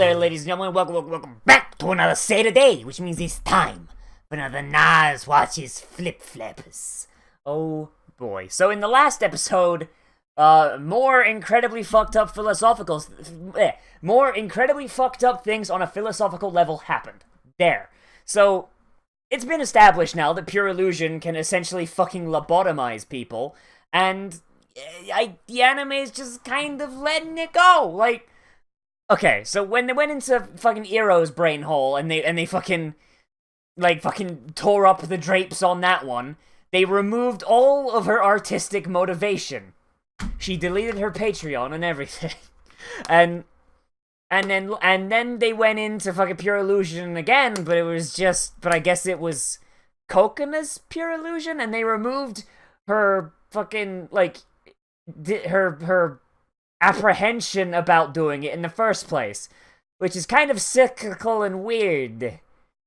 there, ladies and gentlemen. Welcome back to another Say Today, which means it's time for another Nozz Watches Flip Flappers. Oh boy. So in the last episode, more incredibly fucked up things on a philosophical level happened. There. So, it's been established now that pure illusion can essentially fucking lobotomize people, and the anime is just kind of letting it go. Like, okay, so when they went into fucking Eero's brain hole and they fucking tore up the drapes on that one, they removed all of her artistic motivation. She deleted her Patreon and everything. And then they went into fucking pure illusion again, but I guess it was Kokona's pure illusion, and they removed her fucking, her apprehension about doing it in the first place, which is kind of cyclical and weird.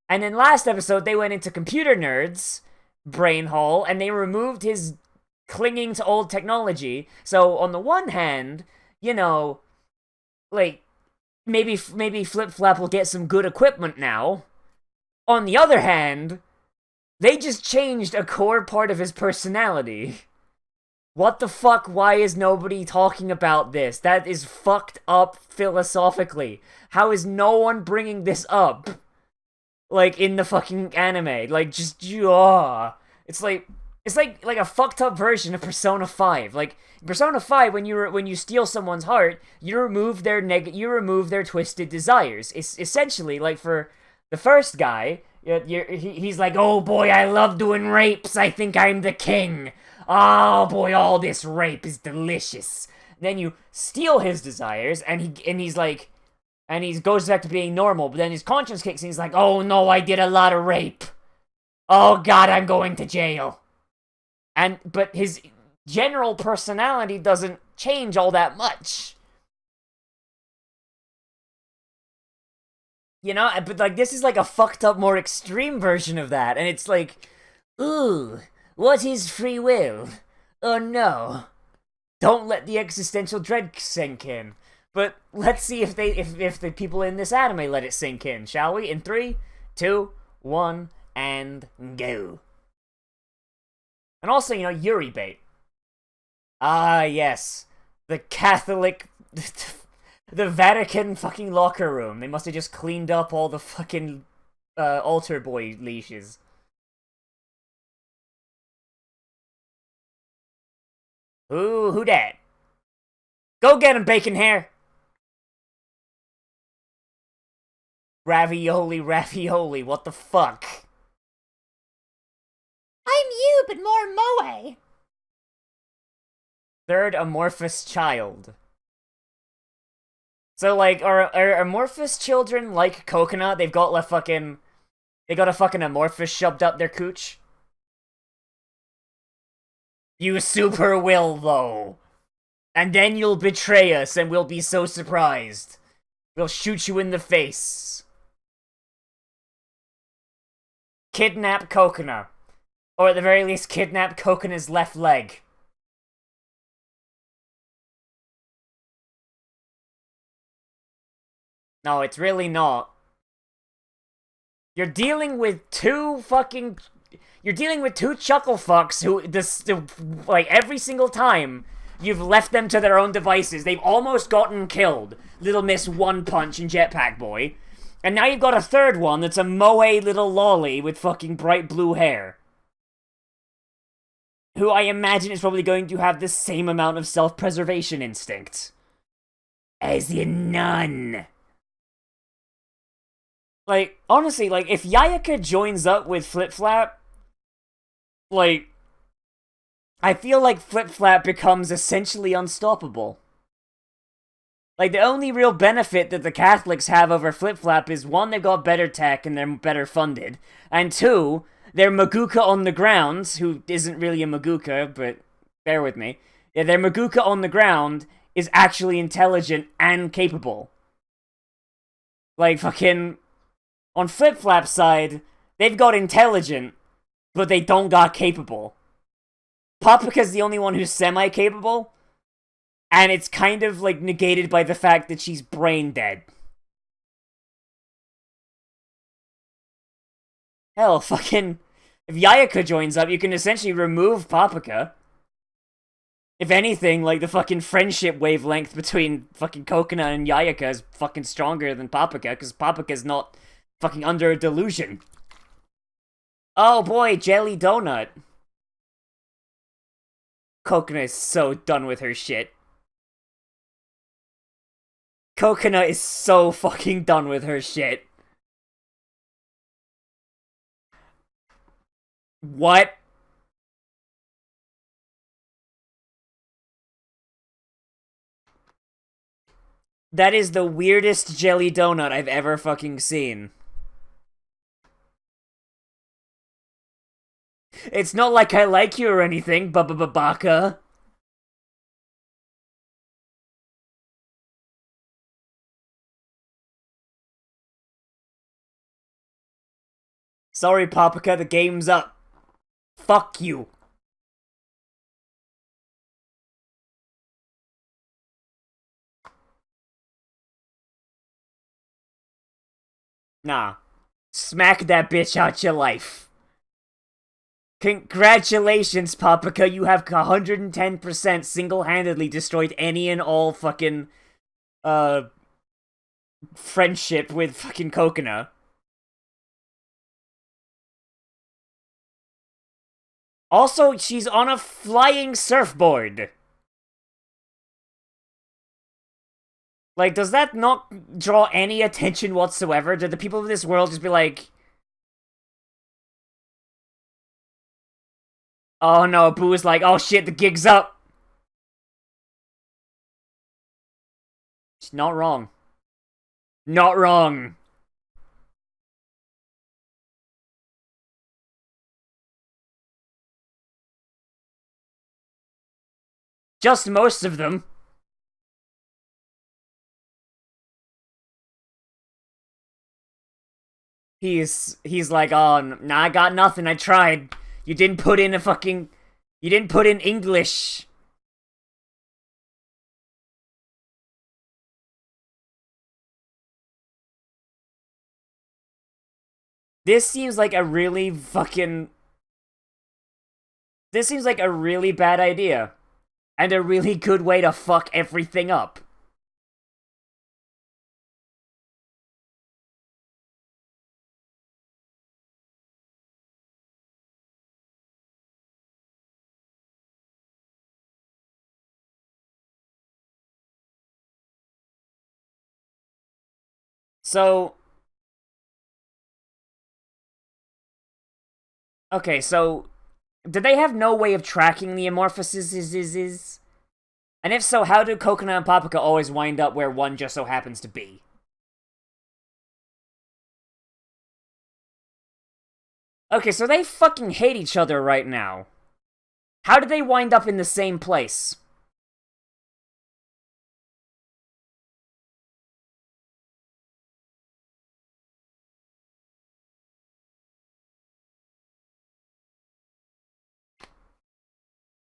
And in last episode, they went into Computer Nerd's brain hole, and they removed his clinging to old technology. So, on the one hand, maybe Flip Flap will get some good equipment now. On the other hand, they just changed a core part of his personality. What the fuck? Why is nobody talking about this? That is fucked up philosophically. How is no one bringing this up? In the fucking anime. It's like a fucked up version of Persona 5. In Persona 5, when you steal someone's heart, you remove their twisted desires. It's essentially, for the first guy, he's like, oh boy, I love doing rapes, I think I'm the king. Oh boy, all this rape is delicious. Then you steal his desires, and he goes back to being normal, but then his conscience kicks in, he's like, oh no, I did a lot of rape. Oh god, I'm going to jail. But his general personality doesn't change all that much. But this is a fucked up, more extreme version of that, and it's like, ooh, what is free will? Oh no. Don't let the existential dread sink in. But let's see if the people in this anime let it sink in, shall we? In 3, 2, 1, and go. And also, Yuri bait. Ah, yes. The Catholic... the Vatican fucking locker room. They must have just cleaned up all the fucking altar boy leashes. Who dat? Go get him, bacon hair! Ravioli, what the fuck? I'm you, but more moe. Third amorphous child. So, are amorphous children like Coconut? They got a fucking amorphous shoved up their cooch? You super will, though. And then you'll betray us, and we'll be so surprised. We'll shoot you in the face. Kidnap Coconut. Or at the very least, kidnap Coconut's left leg. No, it's really not. You're dealing with two chuckle fucks who, every single time you've left them to their own devices, they've almost gotten killed. Little Miss One Punch and Jetpack Boy. And now you've got a third one that's a moe little lolly with fucking bright blue hair. Who I imagine is probably going to have the same amount of self-preservation instinct as the nun. Honestly, if Yayaka joins up with Flip Flap, I feel like Flip Flap becomes essentially unstoppable. The only real benefit that the Catholics have over Flip Flap is, one, they've got better tech and they're better funded, and two, their Maguka on the ground, who isn't really a Maguka, but bear with me, their Maguka on the ground is actually intelligent and capable. On Flip Flap's side, they've got intelligent, but they don't got capable. Paprika's the only one who's semi-capable, and it's kind of, negated by the fact that she's brain dead. Hell, fucking... If Yayaka joins up, you can essentially remove Paprika. If anything, like, the fucking friendship wavelength between fucking Coconut and Yayaka is fucking stronger than Paprika, because Paprika's not fucking under a delusion. Oh boy, Jelly Donut. Coconut is so done with her shit. Coconut is so fucking done with her shit. What? That is the weirdest jelly donut I've ever fucking seen. It's not like I like you or anything, Baba. Sorry, Paprika, the game's up. Fuck you. Nah. Smack that bitch out your life. Congratulations, Paprika, you have 110% single-handedly destroyed any and all fucking, friendship with fucking Coconut. Also, she's on a flying surfboard. Like, does that not draw any attention whatsoever? Do the people of this world just be like... Oh no, Boo is like, oh shit, the gig's up! She's not wrong. Not wrong. Just most of them. He's like, oh, nah, I got nothing, I tried. You didn't put in a fucking... You didn't put in English. This seems like a really fucking... This seems like a really bad idea. And a really good way to fuck everything up. So... Okay, so... Did they have no way of tracking the amorphosis? And if so, how do Coconut and Paprika always wind up where one just so happens to be? Okay, so they fucking hate each other right now. How did they wind up in the same place?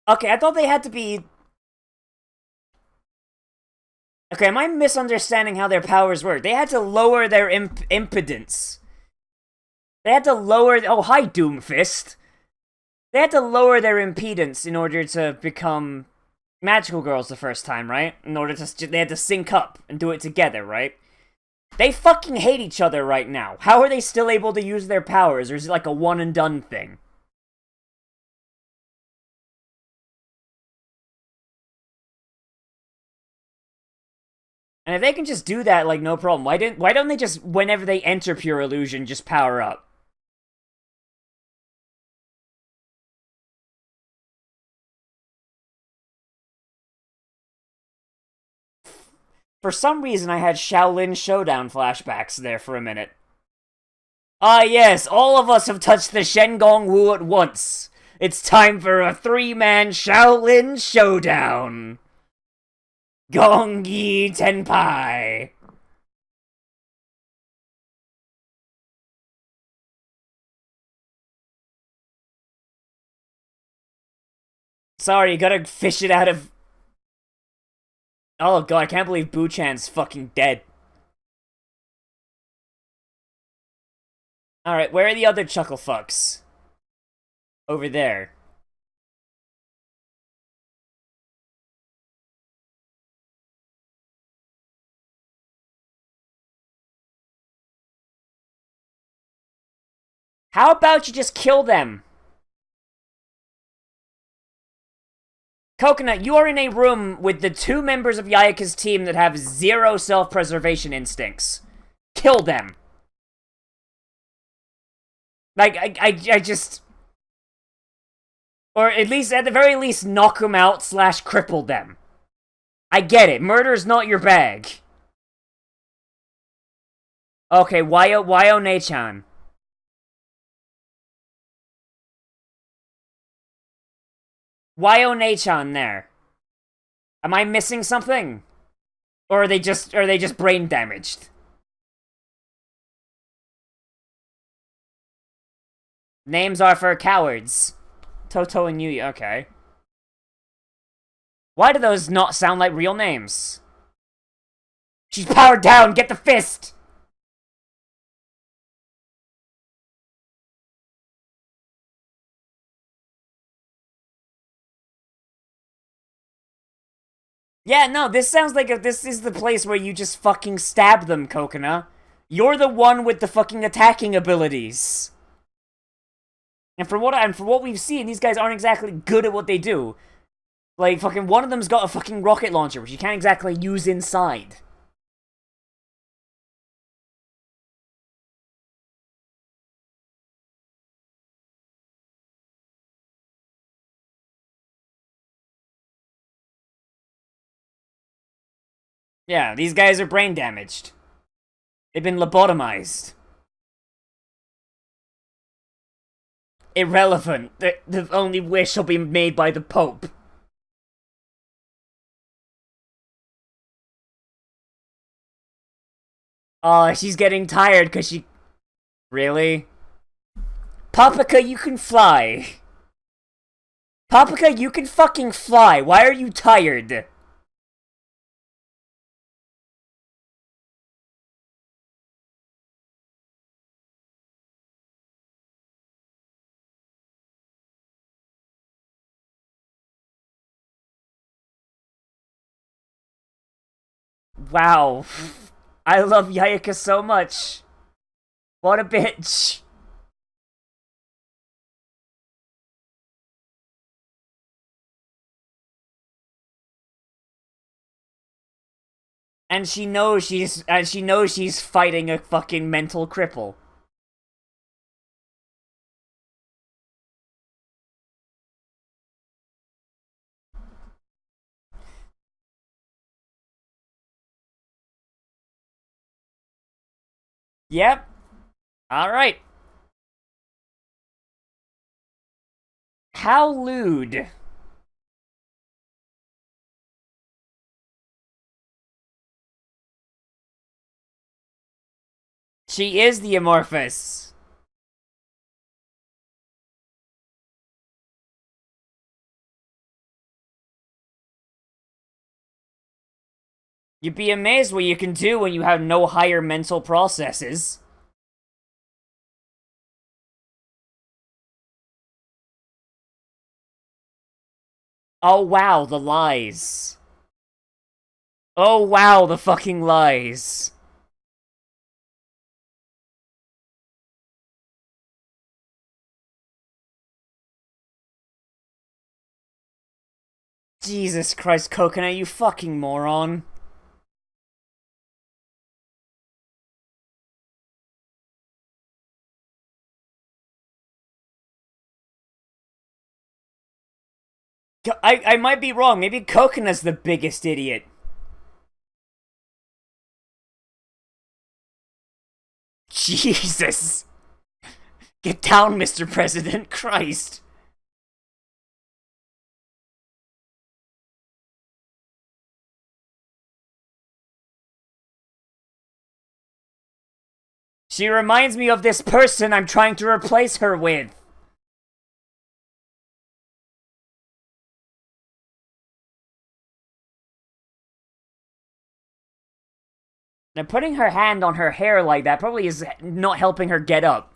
Okay, I thought they had to be... Okay, am I misunderstanding how their powers work? They had to lower their impedance. They had to lower... Oh, hi, Doomfist. They had to lower their impedance in order to become magical girls the first time, right? In order to... They had to sync up and do it together, right? They fucking hate each other right now. How are they still able to use their powers? Or is it like a one and done thing? And if they can just do that, like, no problem, why don't they just, whenever they enter Pure Illusion, just power up? For some reason, I had Shaolin Showdown flashbacks there for a minute. Ah yes, all of us have touched the Shengong Wu at once. It's time for a three-man Shaolin Showdown. Gong Yi Tenpai. Sorry, you gotta fish it out of... Oh god, I can't believe Boo-chan's fucking dead. Alright, where are the other chuckle fucks? Over there. How about you just kill them? Coconut, you are in a room with the two members of Yayaka's team that have zero self-preservation instincts. Kill them. Like, I just... Or at least, at the very least, knock them out / cripple them. I get it. Murder's not your bag. Okay, Wayo Ne-chan. Wayo Ne-chan there. Am I missing something? Or are they just brain damaged? Names are for cowards. Toto and Yui, okay. Why do those not sound like real names? She's powered down, get the fist! Yeah, no, this sounds like this is the place where you just fucking stab them, Coconut. You're the one with the fucking attacking abilities. And for what we've seen, these guys aren't exactly good at what they do. Like, fucking one of them's got a fucking rocket launcher, which you can't exactly use inside. Yeah, these guys are brain damaged. They've been lobotomized. Irrelevant. The only wish will be made by the Pope. Oh, she's getting tired because she... Really? Paprika, you can fly. Paprika, you can fucking fly. Why are you tired? Wow. I love Yayaka so much. What a bitch. And she knows she's fighting a fucking mental cripple. Yep. Alright. How lewd. She is the Amorphous. You'd be amazed what you can do when you have no higher mental processes. Oh wow, the lies. Oh wow, the fucking lies. Jesus Christ, Coconut, you fucking moron. I might be wrong. Maybe Coconut's the biggest idiot. Jesus. Get down, Mr. President. Christ. She reminds me of this person I'm trying to replace her with. Now, putting her hand on her hair like that probably is not helping her get up.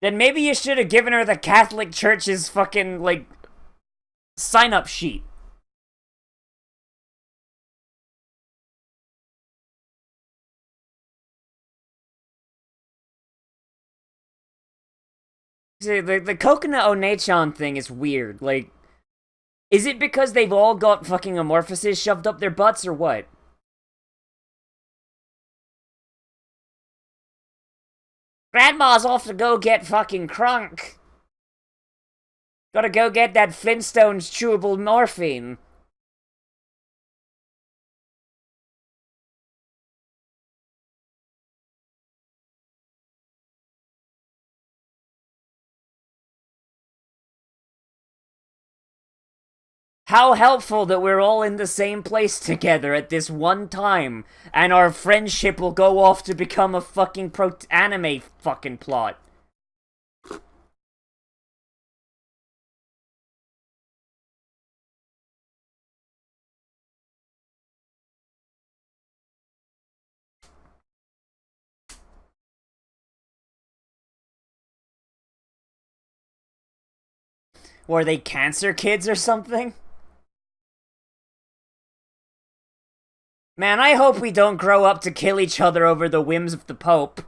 Then maybe you should have given her the Catholic Church's fucking, like, sign-up sheet. See, the Coconut Onechan thing is weird. Like, is it because they've all got fucking amorphuses shoved up their butts, or what? Grandma's off to go get fucking crunk. Gotta go get that Flintstones chewable morphine. How helpful that we're all in the same place together at this one time, and our friendship will go off to become a fucking anime fucking plot. Were they cancer kids or something? Man, I hope we don't grow up to kill each other over the whims of the Pope.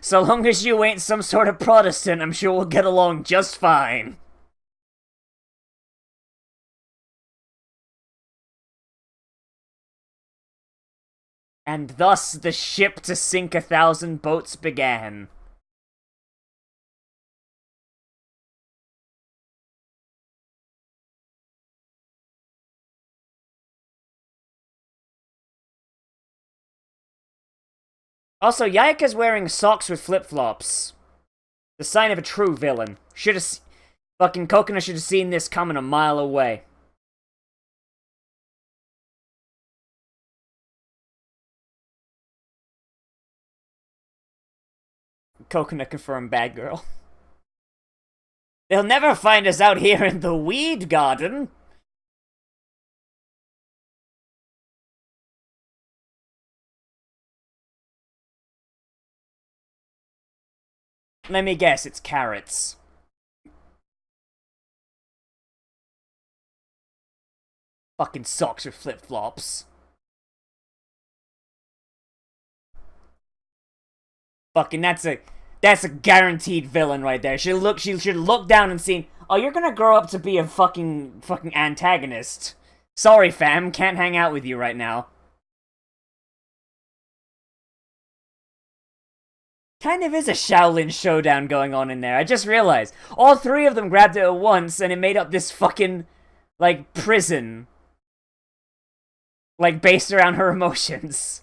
So long as you ain't some sort of Protestant, I'm sure we'll get along just fine. And thus the ship to sink 1,000 boats began. Also, Yayaka's wearing socks with flip-flops. The sign of a true villain. Fucking Coconut should have seen this coming a mile away. Coconut confirmed bad girl. They'll never find us out here in the weed garden. Let me guess, it's carrots. Fucking socks with flip-flops. Fucking that's a guaranteed villain right there. She should look down and see, oh, you're gonna grow up to be a fucking antagonist. Sorry, fam, can't hang out with you right now. Kind of is a Shaolin showdown going on in there. I just realized. All three of them grabbed it at once, and it made up this fucking, like, prison. Like, based around her emotions.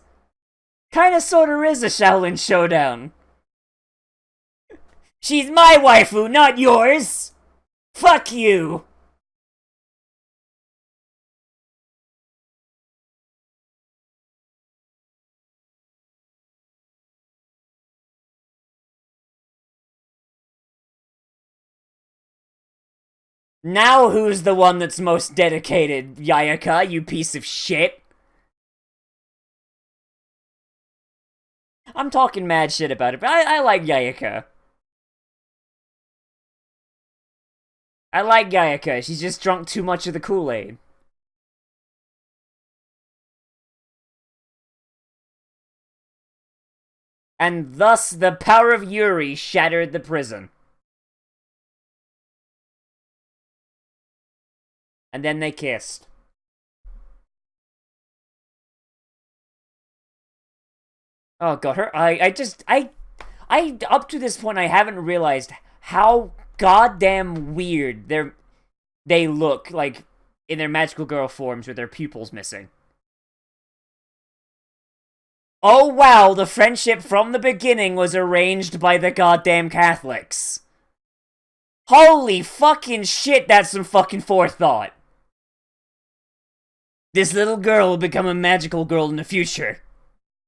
Kinda sorta is a Shaolin showdown. She's my waifu, not yours! Fuck you! Now who's the one that's most dedicated, Yayaka, you piece of shit? I'm talking mad shit about it, but I like Yayaka. I like Yayaka, she's just drunk too much of the Kool-Aid. And thus the power of Yuri shattered the prison. And then they kissed. Oh god, I up to this point I haven't realized how goddamn weird they look, like, in their magical girl forms with their pupils missing. Oh wow, the friendship from the beginning was arranged by the goddamn Catholics. Holy fucking shit, that's some fucking forethought. This little girl will become a magical girl in the future.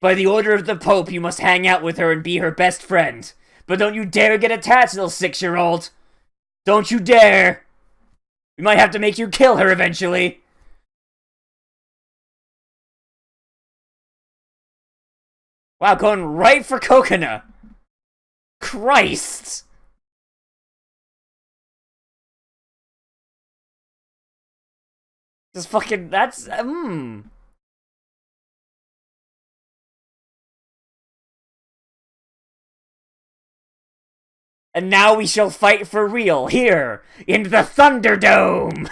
By the order of the Pope, you must hang out with her and be her best friend. But don't you dare get attached, little 6-year-old. Don't you dare. We might have to make you kill her eventually. Wow, going right for Coconut. Christ! Just fucking, that's, And now we shall fight for real, here, in the Thunderdome!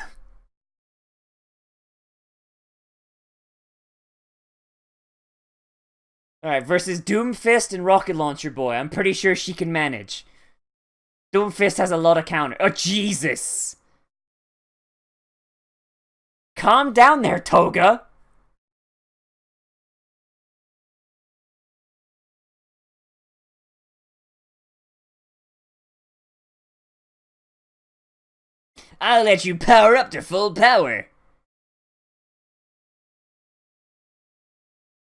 Alright, versus Doomfist and Rocket Launcher Boy. I'm pretty sure she can manage. Doomfist has a lot of counter. Oh, Jesus! Calm down there, Toga! I'll let you power up to full power.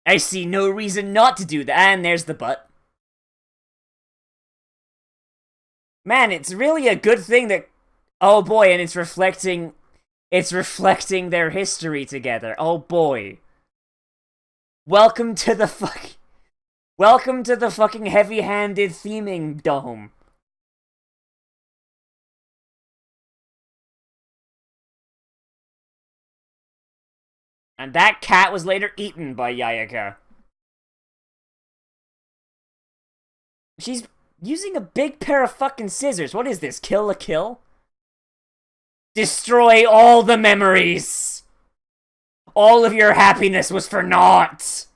I see no reason not to do that. And there's the butt. Man, it's really a good thing that... Oh boy, and it's reflecting their history together. Oh boy. Welcome to the fucking heavy-handed theming dome. And that cat was later eaten by Yayaka. She's using a big pair of fucking scissors. What is this? Kill a kill? Destroy all the memories! All of your happiness was for naught!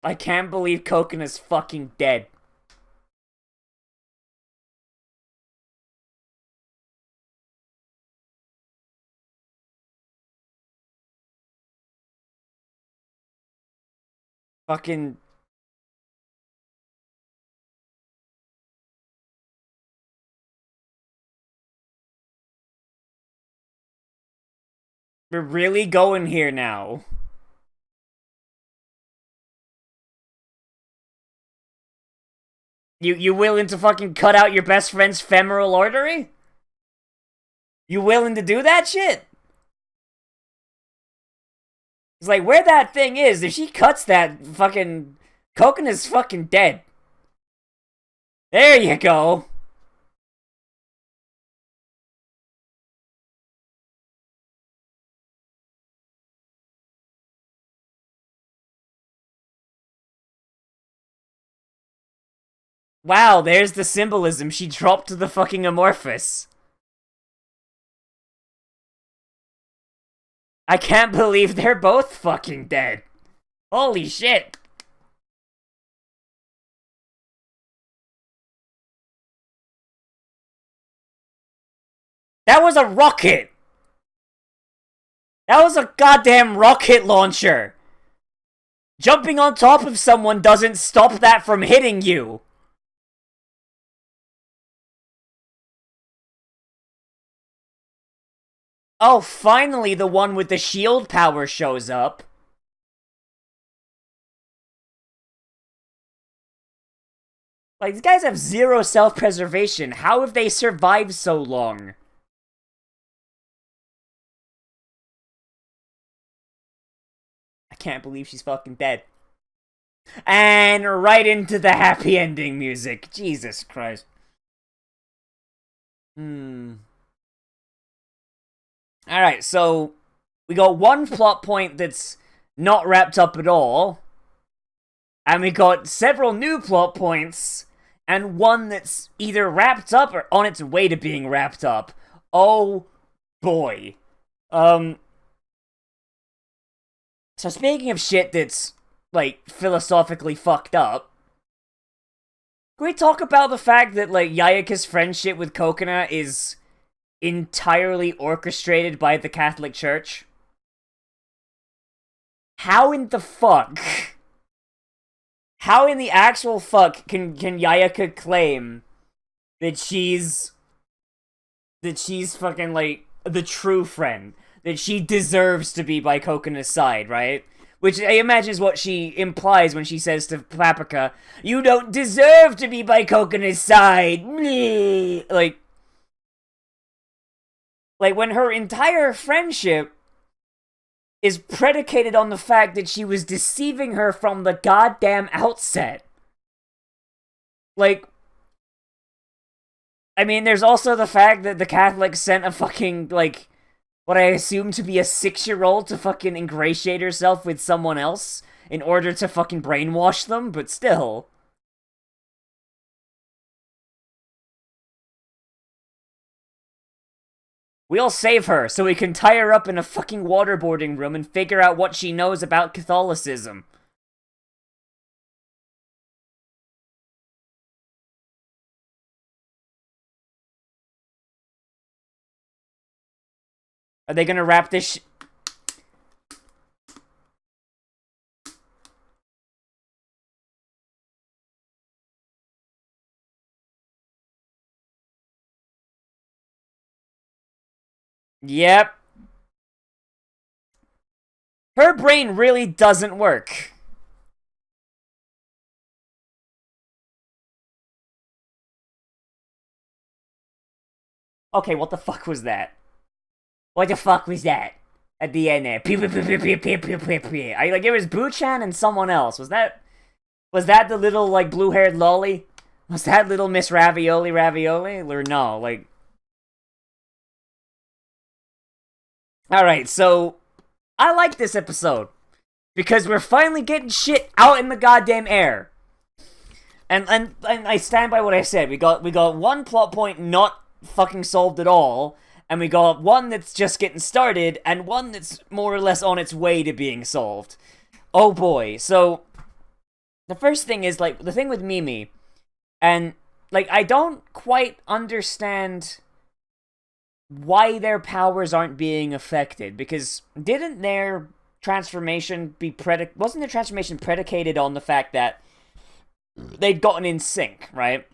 I can't believe Coconuts fucking dead. Fucking... We're really going here now. You willing to fucking cut out your best friend's femoral artery? You willing to do that shit? It's like, where that thing is, if she cuts that, fucking... Coconut's fucking dead. There you go. Wow, there's the symbolism. She dropped the fucking amorphous. I can't believe they're both fucking dead. Holy shit. That was a rocket! That was a goddamn rocket launcher! Jumping on top of someone doesn't stop that from hitting you! Oh, finally the one with the shield power shows up. Like, these guys have zero self-preservation. How have they survived so long? I can't believe she's fucking dead. And right into the happy ending music. Jesus Christ. Alright, so we got one plot point that's not wrapped up at all. And we got several new plot points. And one that's either wrapped up or on its way to being wrapped up. Oh boy. So speaking of shit that's, like, philosophically fucked up, can we talk about the fact that, like, Yayaka's friendship with Coconut is entirely orchestrated by the Catholic Church? How in the fuck? How in the actual fuck can Yayaka claim that she's fucking, like, the true friend? That she deserves to be by Coconut's side, right? Which I imagine is what she implies when she says to Paprika, "You don't deserve to be by Coconut's side!" Like when her entire friendship is predicated on the fact that she was deceiving her from the goddamn outset. Like, I mean, there's also the fact that the Catholics sent a fucking, like, what I assume to be a 6-year-old to fucking ingratiate herself with someone else in order to fucking brainwash them, but still. We'll save her so we can tie her up in a fucking waterboarding room and figure out what she knows about Catholicism. Are they gonna wrap this Yep. Her brain really doesn't work. Okay, what the fuck was that? What the fuck was that? At the end there. I like it was Buchan and someone else. Was that the little like blue-haired lolly? Was that little Miss Ravioli? Or no, like alright, so I like this episode. Because we're finally getting shit out in the goddamn air. And I stand by what I said. We got one plot point not fucking solved at all, and we got one that's just getting started, and one that's more or less on its way to being solved. Oh boy. So the first thing is like the thing with Mimi, and like I don't quite understand why their powers aren't being affected, because didn't their transformation wasn't their transformation predicated on the fact that they'd gotten in sync, right?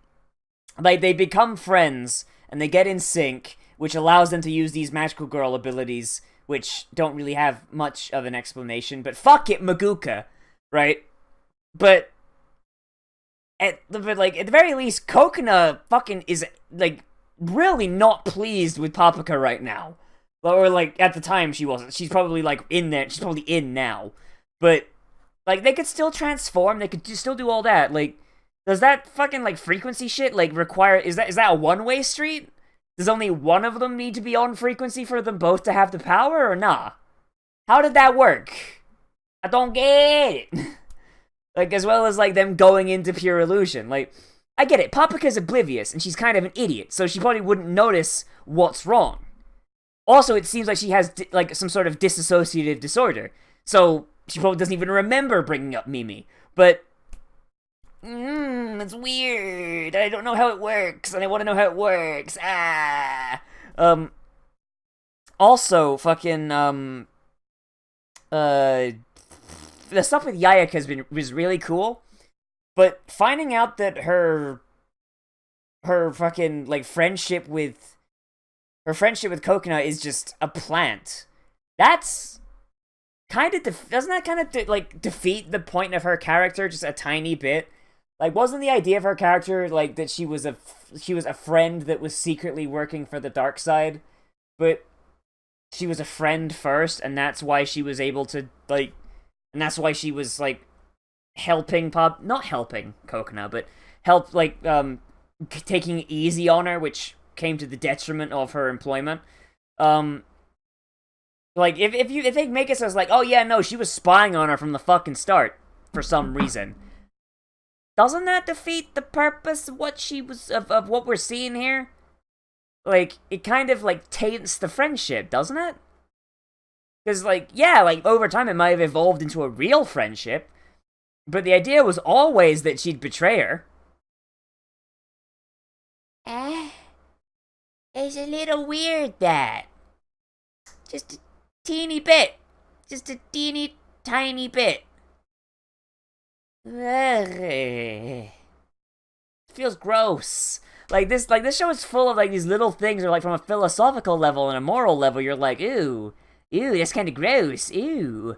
Like they become friends and they get in sync, which allows them to use these magical girl abilities, which don't really have much of an explanation, but fuck it, Maguka, right? But at the very least, Kokona fucking is like really not pleased with Paprika right now. Or like at the time she wasn't. She's probably like in there. She's probably in now. But like they could still transform. They could still do all that. Like, does that fucking like frequency shit like require? Is that a one-way street? Does only one of them need to be on frequency for them both to have the power, or nah? How did that work? I don't get it. Like, as well as like them going into pure illusion. Like, I get it. Paprika's oblivious and she's kind of an idiot, so she probably wouldn't notice what's wrong. Also, it seems like she has like some sort of dissociative disorder, so she probably doesn't even remember bringing up Mimi. But it's weird. I don't know how it works, and I want to know how it works. Also, fucking the stuff with Yayaka was really cool, but finding out that her fucking like friendship with Kokona is just a plant. That's kind of doesn't that kind of like defeat the point of her character just a tiny bit? Like, wasn't the idea of her character like that she was a friend that was secretly working for the dark side, but she was a friend first, and that's why she was able to like, and that's why she was like helping not helping Kokona, but taking it easy on her, which came to the detriment of her employment. Like if they make it so it's like, oh yeah, no, she was spying on her from the fucking start for some reason, doesn't that defeat the purpose of what she was of what we're seeing here? Like, it kind of like taints the friendship, doesn't it? Because like, yeah, like over time it might have evolved into a real friendship, but the idea was always that she'd betray her. It's a little weird, that. Just a teeny bit. Just a teeny tiny bit. It feels gross. Like this show is full of like these little things, or like from a philosophical level and a moral level, you're like, ew, that's kind of gross, ew.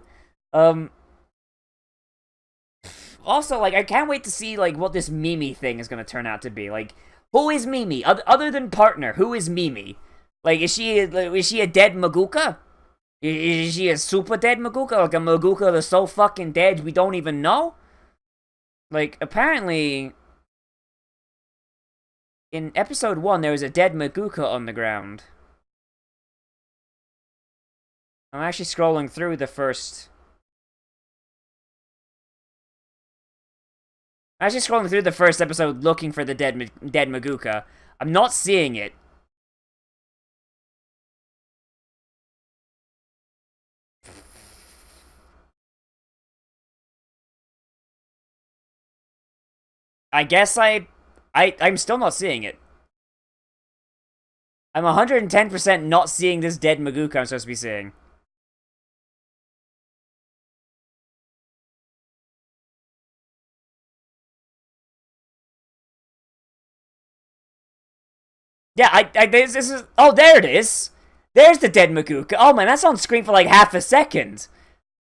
Also, like, I can't wait to see like what this Mimi thing is gonna turn out to be. Like, who is Mimi? Other than partner, who is Mimi? Like, is she a dead Maguka? Is she a super dead Maguka? Like a Maguka that's so fucking dead we don't even know? Like, apparently, in episode 1, there was a dead Maguka on the ground. I'm actually scrolling through the first... episode looking for the dead Maguka. I'm not seeing it. I guess I'm still not seeing it. I'm 110% not seeing this dead Maguka I'm supposed to be seeing. Yeah, this is... Oh, there it is! There's the dead Maguka. Oh man, that's on screen for like half a second.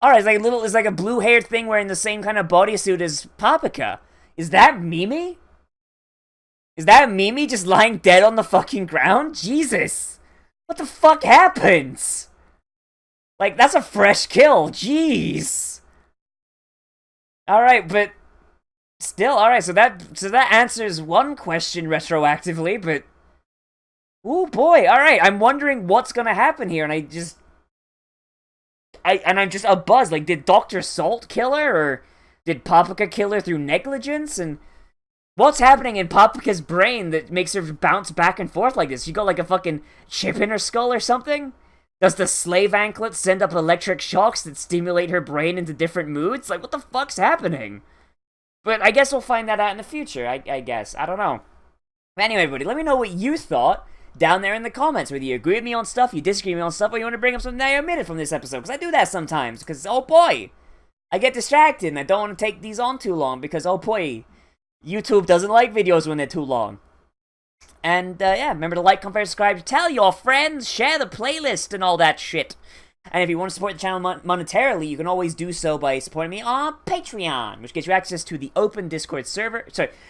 Alright, it's like a blue-haired thing wearing the same kind of bodysuit as Paprika. Is that Mimi? Is that Mimi just lying dead on the fucking ground? Jesus! What the fuck happens? Like, that's a fresh kill. Jeez. Alright, but... Still, alright, so that answers one question retroactively, but... Oh boy, alright, I'm wondering what's gonna happen here, and I'm just abuzz. Like, did Dr. Salt kill her, or did Paprika kill her through negligence? And what's happening in Paprika's brain that makes her bounce back and forth like this? She got like a fucking chip in her skull or something? Does the slave anklet send up electric shocks that stimulate her brain into different moods? Like, what the fuck's happening? But I guess we'll find that out in the future, I guess. I don't know. But anyway, everybody, let me know what you thought down there in the comments, whether you agree with me on stuff, you disagree with me on stuff, or you want to bring up something I omitted from this episode, because I do that sometimes, because, oh boy, I get distracted, and I don't want to take these on too long, because, oh boy, YouTube doesn't like videos when they're too long. And, yeah, remember to like, comment, subscribe, tell your friends, share the playlist, and all that shit. And if you want to support the channel monetarily, you can always do so by supporting me on Patreon, which gets you access to the open Discord server.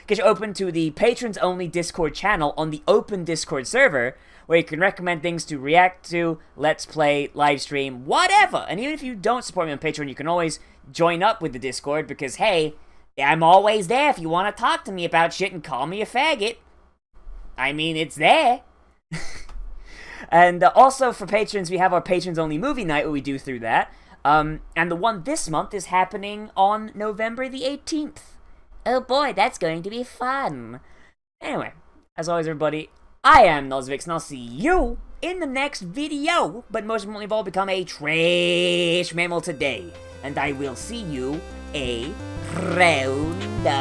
Gets you open to the patrons-only Discord channel on the open Discord server, where you can recommend things to react to, let's play, live stream, whatever. And even if you don't support me on Patreon, you can always join up with the Discord, because, hey, I'm always there if you want to talk to me about shit and call me a faggot. I mean, it's there. And also for patrons, we have our patrons-only movie night, where we do through that. And the one this month is happening on November the 18th. Oh boy, that's going to be fun. Anyway, as always, everybody, I am Nozz, and I'll see you in the next video. But most importantly of all, become a trash mammal today. And I will see you a rounder.